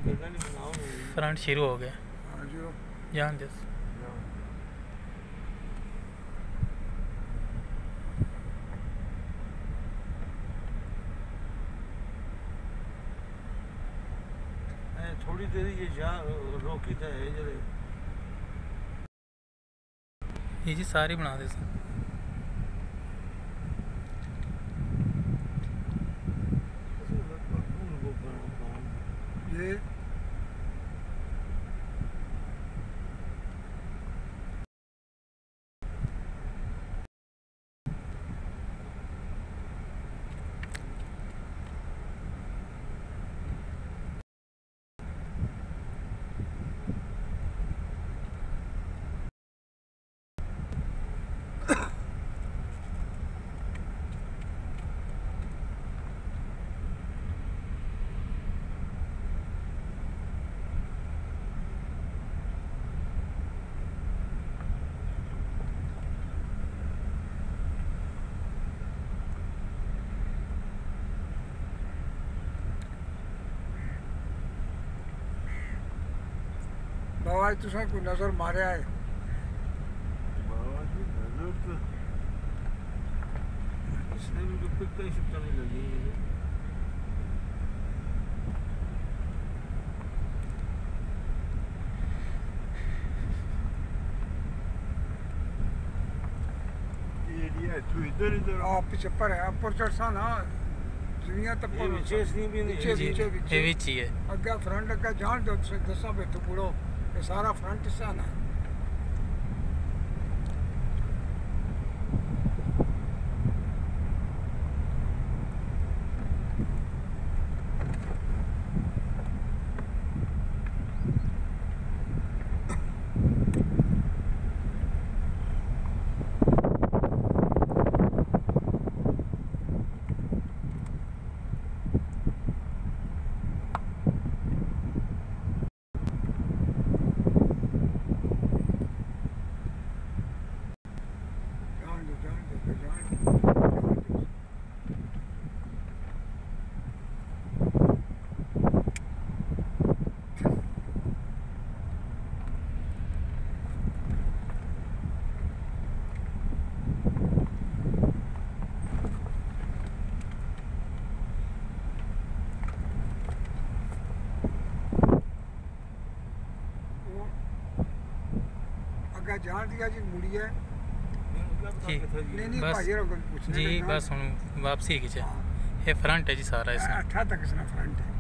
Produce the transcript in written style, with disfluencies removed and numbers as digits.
Front शुरू हो गया। जान दे थोड़ी देर ये रोकी तो है जरे ये जी सारी बना दे सर। ये बाबा तुसा कोई नजर मारिया है? बाबा की नजर तो इसने भी पिक्चर शिफ्ट नहीं लगी एरिया तो इधर इधर आप पीछे पर है अपर चढ़सा ना दुनिया तक पर विशेष नहीं भी नहीं ये भी चाहिए अग्गा फ्रंट अग्गा जान दो दसा पे तो पूरा ये सारा फ्रंट से आना है। जान दिया जी मुड़ी है जी बस जी बस हम वापसी की ये फ्रंट है जी सारा इसका 18 तक इसका फ्रंट है।